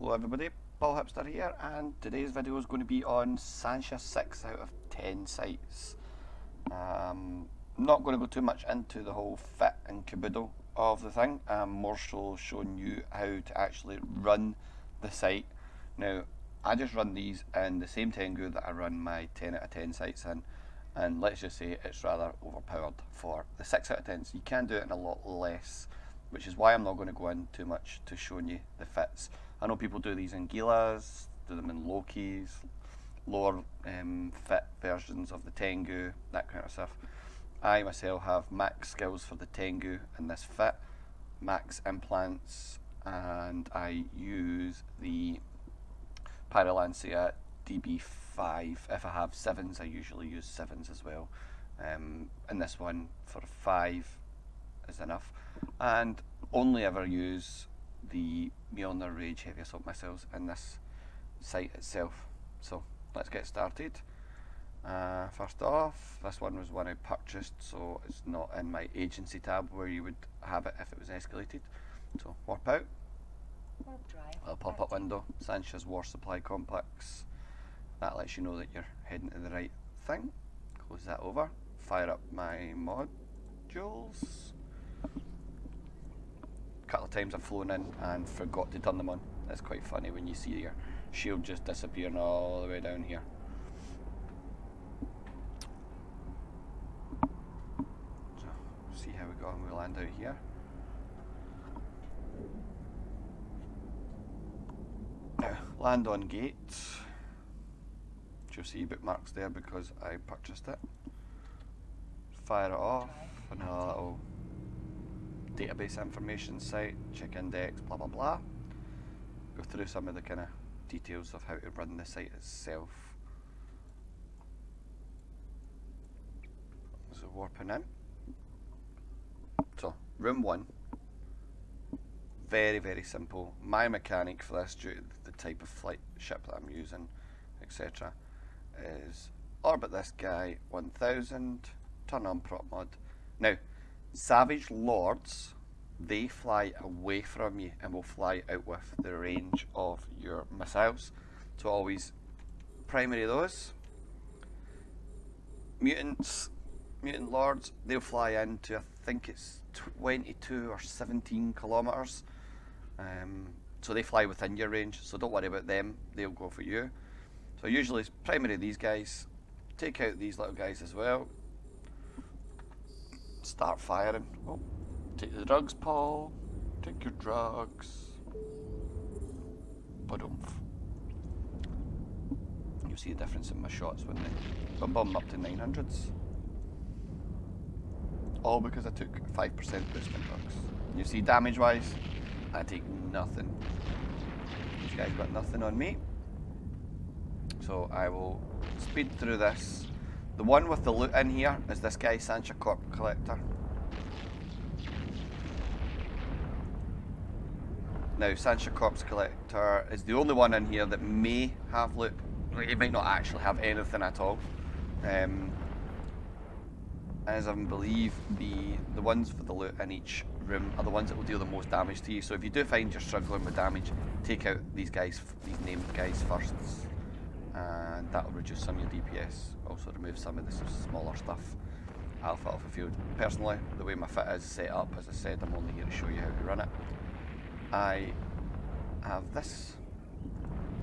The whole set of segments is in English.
Hello everybody, Paul Hipster here, and today's video is going to be on Sansha 6 out of 10 sights. I'm not going to go too much into the whole fit and caboodle of the thing. I'm more so showing you how to actually run the sight. Now, I just run these in the same Tengu that I run my 10 out of 10 sights in, and let's just say it's rather overpowered for the 6 out of 10, so you can do it in a lot less, which is why I'm not going to go in too much to showing you the fits. I know people do these in Gilas, do them in Lokis, lower fit versions of the Tengu, that kind of stuff. I myself have max skills for the Tengu in this fit, max implants, and I use the Pyrolansia DB5. If I have 7s, I usually use 7s as well. In this one, for 5 is enough. And only ever use the Mjolnir Rage Heavy Assault Missiles in this sight itself. So let's get started. First off, this one was one I purchased, so it's not in my agency tab where you would have it if it was escalated. So warp out, a pop-up window, Sansha's War Supply Complex. That lets you know that you're heading to the right thing. Close that over, fire up my modules. A couple of times I've flown in and forgot to turn them on. That's quite funny when you see your shield just disappearing all the way down here. So, see how we go when we land out here. Now, land on gate. You'll see bookmarks there because I purchased it. Fire it off, and a little database information site, check index, blah blah blah. Go through some of the kind of details of how to run the site itself. So warping in. So room 1, very simple. My mechanic for this, due to the type of flight ship that I'm using, etc., is orbit this guy 1000, turn on prop mod. Now, Savage Lords, they fly away from you and will fly out with the range of your missiles. So always primary those. Mutants, Mutant Lords, they'll fly into, I think it's 22 or 17 kilometers. So they fly within your range, so don't worry about them, they'll go for you. So usually primary these guys, take out these little guys as well. Start firing. Oh, take the drugs, Paul. Take your drugs. Ba-dumph. You'll see the difference in my shots when they bomb up to 900s. All because I took 5% boosting drugs. You see, damage-wise, I take nothing. These guys got nothing on me. So I will speed through this. The one with the loot in here is this guy, Sansha Corp Collector. Now, Sansha Corpse Collector is the only one in here that may have loot. He might not actually have anything at all. As I believe the ones for the loot in each room are the ones that will deal the most damage to you. So if you do find you're struggling with damage, take out these guys, these named guys first. And that'll reduce some of your DPS, also remove some of the smaller stuff. Alpha off the field. Personally, the way my fit is set up, as I said, I'm only here to show you how to run it. I have this,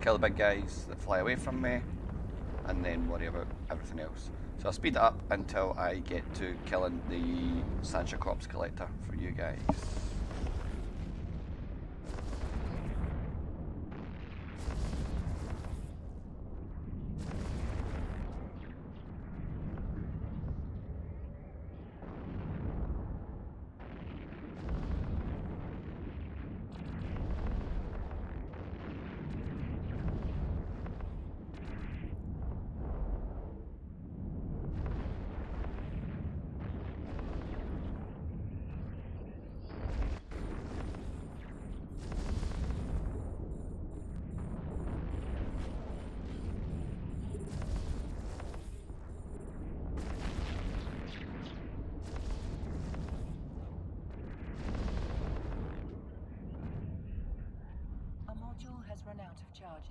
kill the big guys that fly away from me, and then worry about everything else. So I'll speed it up until I get to killing the Sansha Corpse Collector for you guys. out of charges.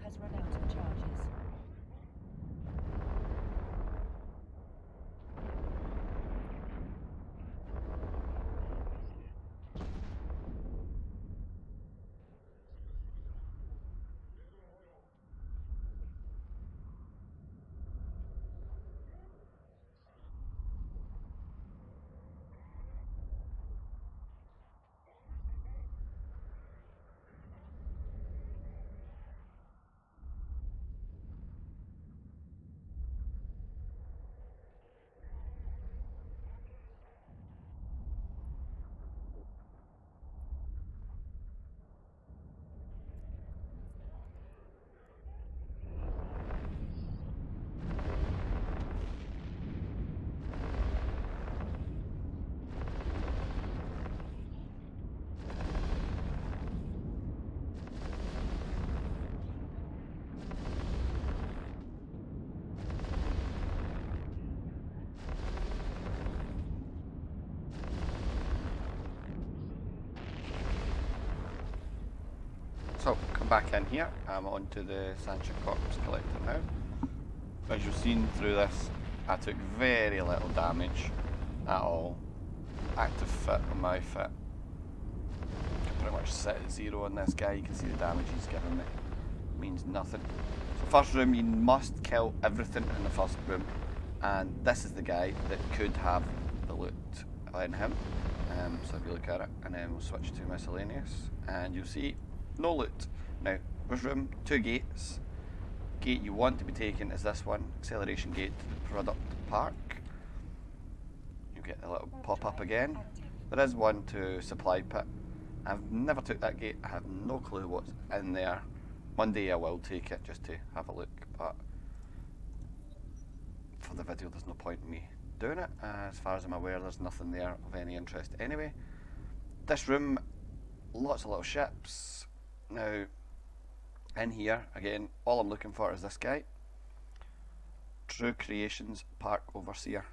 Has run out of charges. So, come back in here. I'm onto the Sansha corpse collector now. As you've seen through this, I took very little damage at all. Active fit on my fit. I can pretty much sit at 0 on this guy. You can see the damage he's given me. It means nothing. So first room, you must kill everything in the first room. And this is the guy that could have the loot in him. So if you look at it, and then we'll switch to miscellaneous, and you'll see no loot. Now, this room, 2 gates. Gate you want to be taken is this one, acceleration gate to the product park. You get a little pop up again. There is one to supply pit. I've never took that gate. I have no clue what's in there. One day I will take it just to have a look, but for the video there's no point in me doing it. As far as I'm aware, there's nothing there of any interest anyway. This room, lots of little ships. Now, in here, again, all I'm looking for is this guy. True Creations Park Overseer.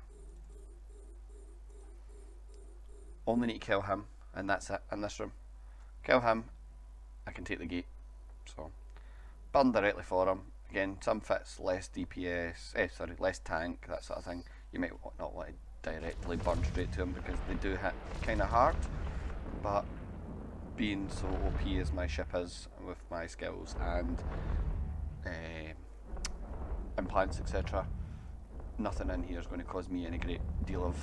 Only need to kill him, and that's it in this room. Kill him, I can take the gate. So, burn directly for him. Again, some fits less DPS, less tank, that sort of thing. You might not want to directly burn straight to them because they do hit kind of hard. But being so OP as my ship is with my skills and implants, etc., nothing in here is going to cause me any great deal of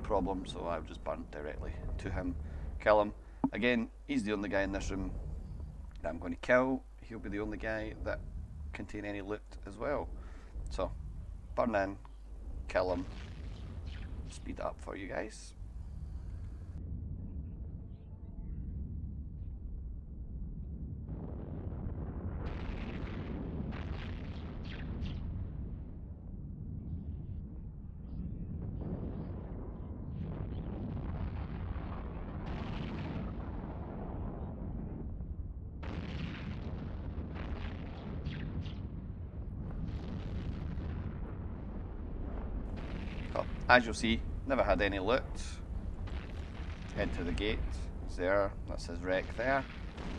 problem, so I'll just burn directly to him, kill him. Again, he's the only guy in this room that I'm going to kill. He'll be the only guy that contain any loot as well. So, burn in, kill him, speed it up for you guys. Oh, as you'll see, never had any loot. Head to the gate. It's there. That says wreck there.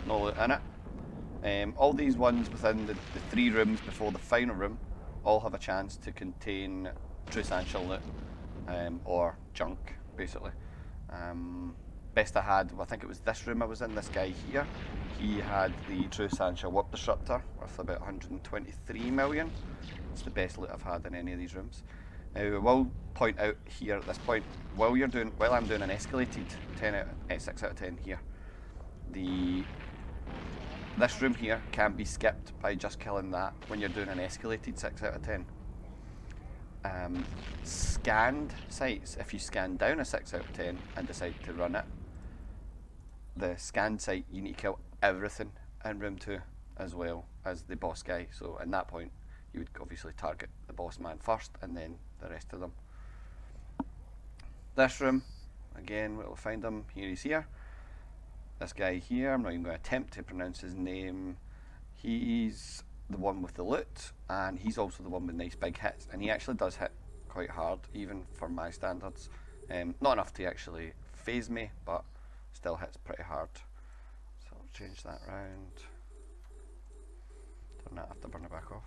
No loot in it. All these ones within the 3 rooms before the final room all have a chance to contain true Sansha loot, or junk, basically. Best I had, well, I think it was this room I was in, this guy here. He had the true Sansha warp disruptor worth about 123 million. It's the best loot I've had in any of these rooms. Now, I will point out here at this point, while I'm doing an escalated 6 out of 10 here, this room here can be skipped by just killing that when you're doing an escalated 6 out of 10. Scanned sites, if you scan down a 6 out of 10 and decide to run it, the scanned site, you need to kill everything in room 2 as well as the boss guy. So at that point, you would obviously target the boss man first and then the rest of them. This room, again, we'll find him. Here he's here. This guy here, I'm not even going to attempt to pronounce his name. He's the one with the loot, and he's also the one with nice big hits, and he actually does hit quite hard, even for my standards. Not enough to actually phase me, but still hits pretty hard. So I'll change that round. Turn that, have to burn it back off.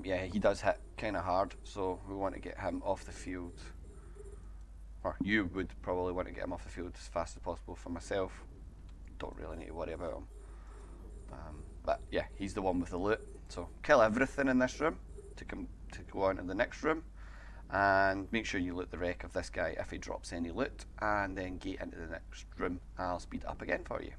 Yeah, he does hit kind of hard, so we want to get him off the field. Or you would probably want to get him off the field as fast as possible. For myself, don't really need to worry about him. But yeah, he's the one with the loot. So kill everything in this room to go on to the next room, and make sure you loot the wreck of this guy if he drops any loot, and then get into the next room. I'll speed up again for you.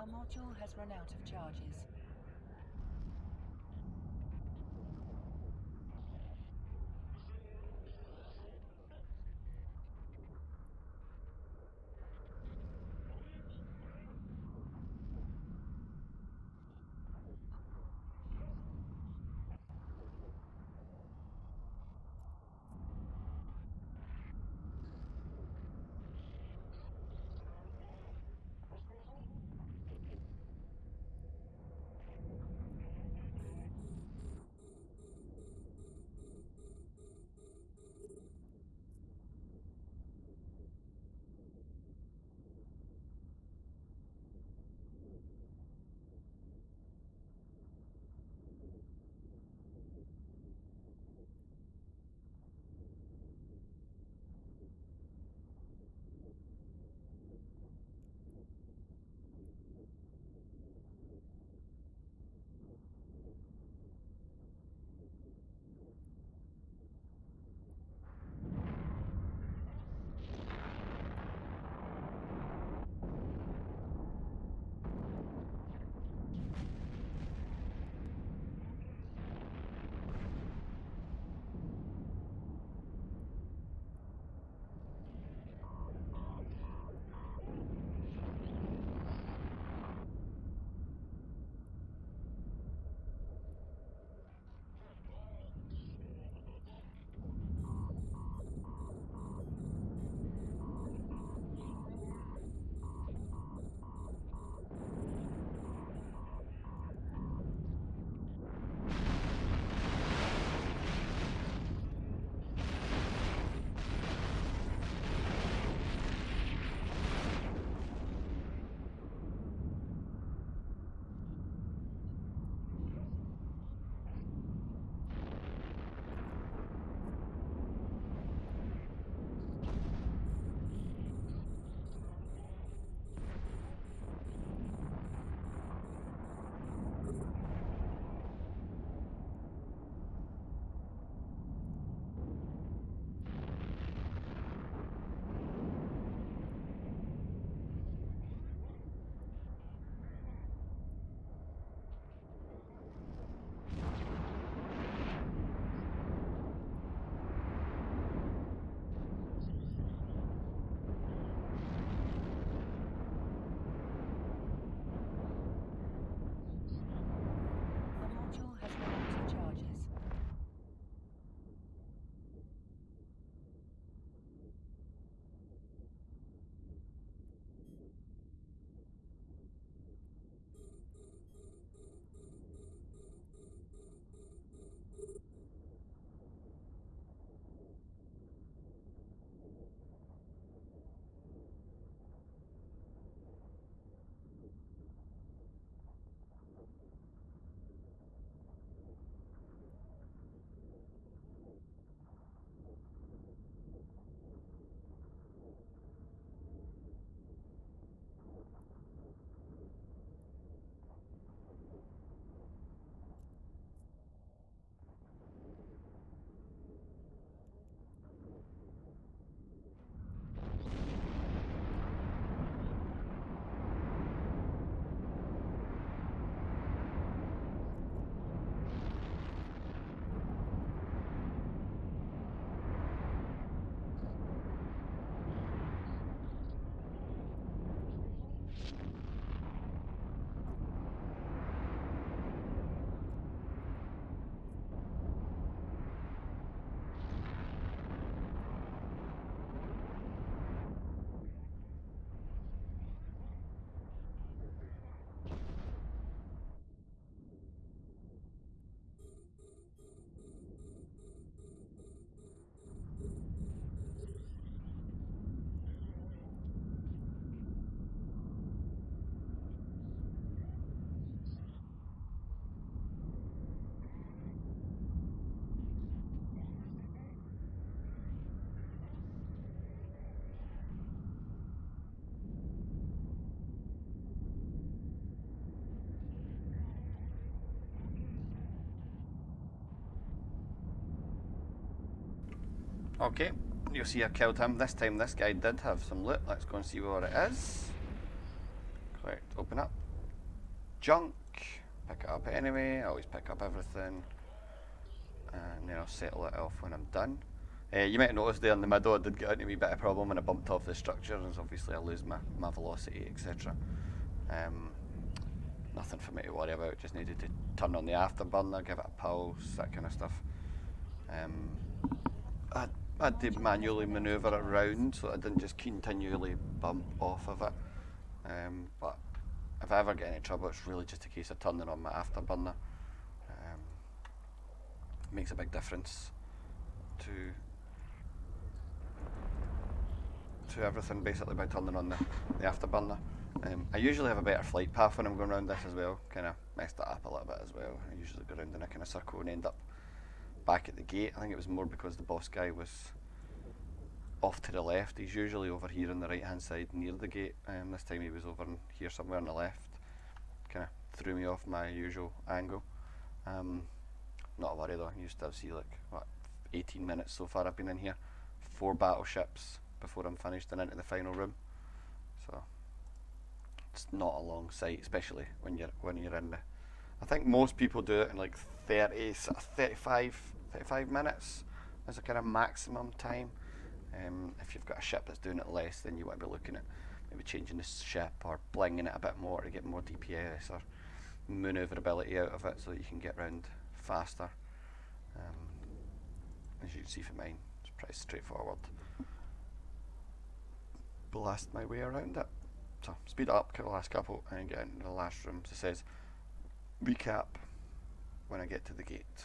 A module has run out of charges. Okay, you'll see I killed him. This time this guy did have some loot. Let's go and see what it is. Correct, open up. Junk. Pick it up anyway. I always pick up everything. And then I'll settle it off when I'm done. You might notice there in the middle I did get into a wee bit of problem when I bumped off the structure, as obviously I lose my velocity, etc. Nothing for me to worry about, just needed to turn on the afterburner, give it a pulse, that kind of stuff. I had to manually manoeuvre it around so I didn't just continually bump off of it. But if I ever get any trouble, it's really just a case of turning on my afterburner. Makes a big difference to everything basically by turning on the afterburner. I usually have a better flight path when I'm going around this as well. Kind of messed that up a little bit as well. I usually go around in a kind of circle and end up back at the gate. I think it was more because the boss guy was off to the left. He's usually over here on the right hand side near the gate. This time he was over here somewhere on the left. Kind of threw me off my usual angle. Not a worry though, you still see like, what, 18 minutes so far I've been in here. 4 battleships before I'm finished and into the final room. So it's not a long sight, especially when you're in the... I think most people do it in like 35 minutes as a kind of maximum time. If you've got a ship that's doing it less, then you want to be looking at maybe changing the ship or blinging it a bit more to get more DPS or manoeuvrability out of it so that you can get around faster. As you can see for mine, it's pretty straightforward. Blast my way around it. So speed it up, kill the last couple and get into the last room. So it says recap when I get to the gate.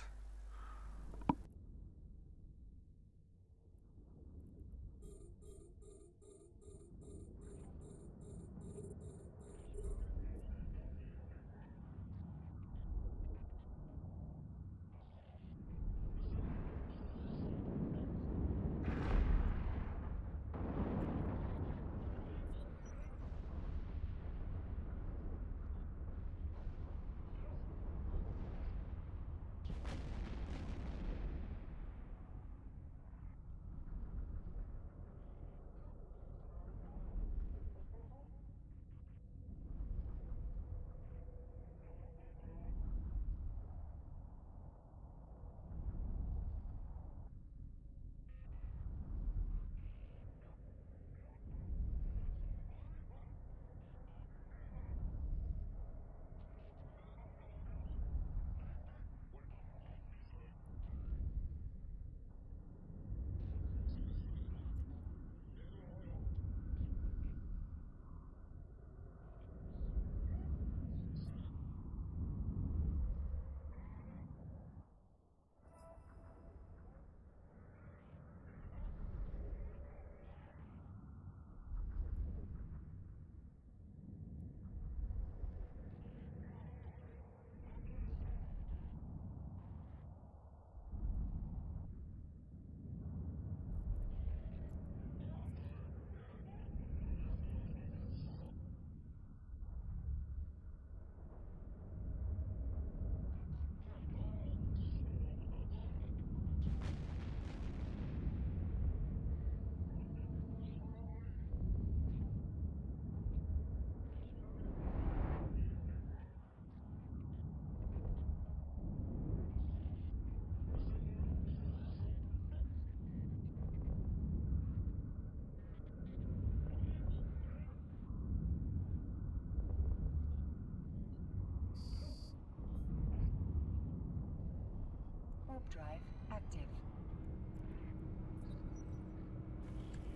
Drive active.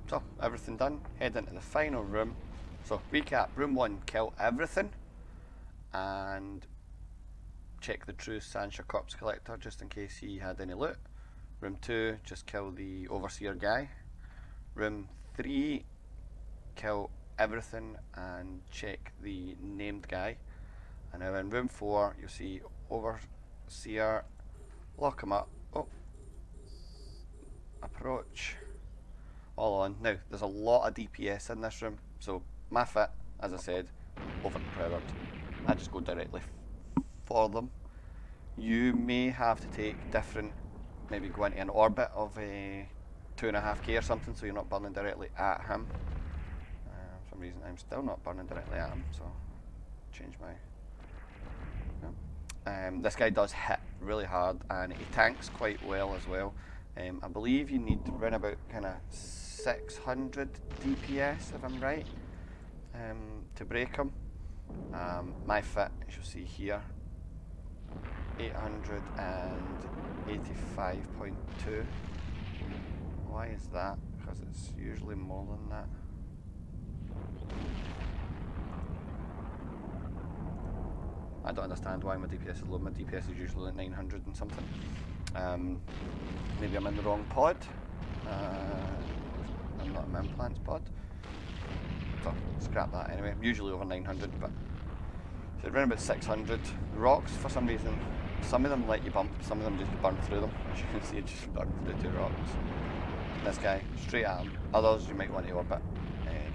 So everything done, head into the final room. So recap, room 1, kill everything and check the true Sansha corpse collector just in case he had any loot. Room 2, just kill the overseer guy. Room 3, kill everything and check the named guy. And now in room 4 you'll see overseer. Lock him up. Oh. Approach. All on. Now, there's a lot of DPS in this room, so my fit, as I said, overpowered. I just go directly for them. You may have to take different, maybe go into an orbit of 2.5k or something, so you're not burning directly at him. For some reason I'm still not burning directly at him, so change my... this guy does hit really hard, and he tanks quite well as well. I believe you need to run about kind of 600 DPS, if I'm right, to break him. My fit, as you'll see here, 885.2. Why is that? Because it's usually more than that. I don't understand why my DPS is low. My DPS is usually like 900 and something. Maybe I'm in the wrong pod. I'm not in my implants pod. So scrap that anyway. I'm usually over 900, but so around about 600. Rocks, for some reason, some of them let you bump, some of them just burn through them. As you can see, it just burned through 2 rocks. This guy, straight at him. Others you might want to orbit,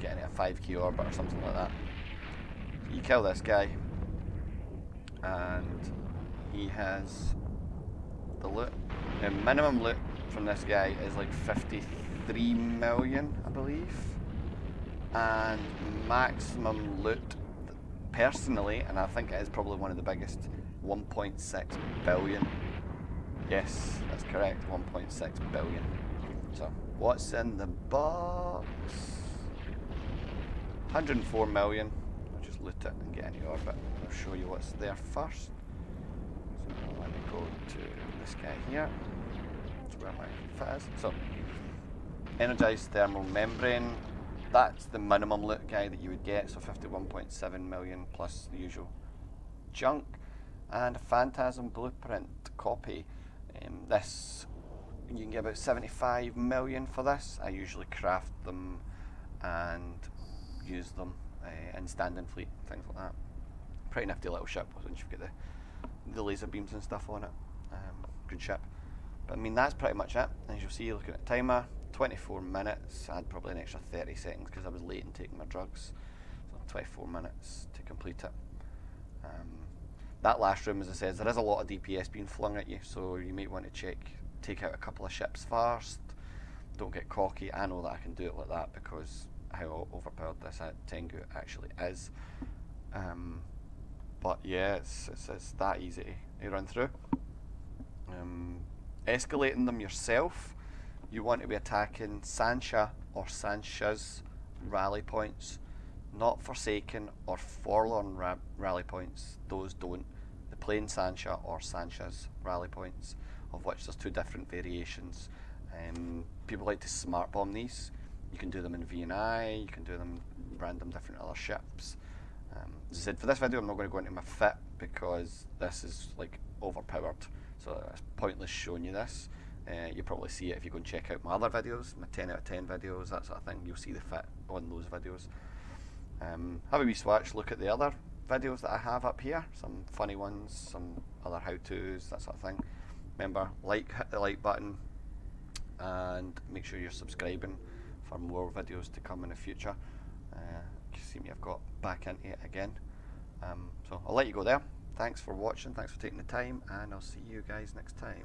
get into a 5k orbit or something like that. So you kill this guy, and he has the loot. The minimum loot from this guy is like 53 million, I believe, and maximum loot, personally, and I think it is probably one of the biggest, 1.6 billion. Yes, that's correct, 1.6 billion. So what's in the box? 104 million. I'll just loot it and get into orbit. I'll show you what's there first. So let me go to this guy here. That's where my fit is. So, energized thermal membrane. That's the minimum loot guy that you would get. So 51.7 million plus the usual junk. And a Phantasm blueprint copy. This, you can get about 75 million for this. I usually craft them and use them in standing fleet, things like that. Pretty nifty little ship once you've got the laser beams and stuff on it. Good ship. But I mean, that's pretty much it. As you'll see, looking at the timer, 24 minutes. I had probably an extra 30 seconds because I was late in taking my drugs. So 24 minutes to complete it. That last room, as I said, there is a lot of DPS being flung at you, so you might want to take out a couple of ships first. Don't get cocky. I know that I can do it like that because how overpowered this Tengu actually is. But yeah, it's that easy to run through. Escalating them yourself, you want to be attacking Sansha or Sansha's rally points, not Forsaken or Forlorn rally points. Those don't. The plain Sansha or Sansha's rally points, of which there's 2 different variations. People like to smart bomb these. You can do them in VNI, you can do them in random different other ships. As I said, for this video I'm not going to go into my fit because this is like overpowered, so it's pointless showing you this. You'll probably see it if you go and check out my other videos, my 10 out of 10 videos, that sort of thing. You'll see the fit on those videos. Have a wee swatch, look at the other videos that I have up here, some funny ones, some other how-tos, that sort of thing. Remember, hit the like button, and make sure you're subscribing for more videos to come in the future. You see me, I've got back into it again. So I'll let you go there. Thanks for watching, thanks for taking the time, and I'll see you guys next time.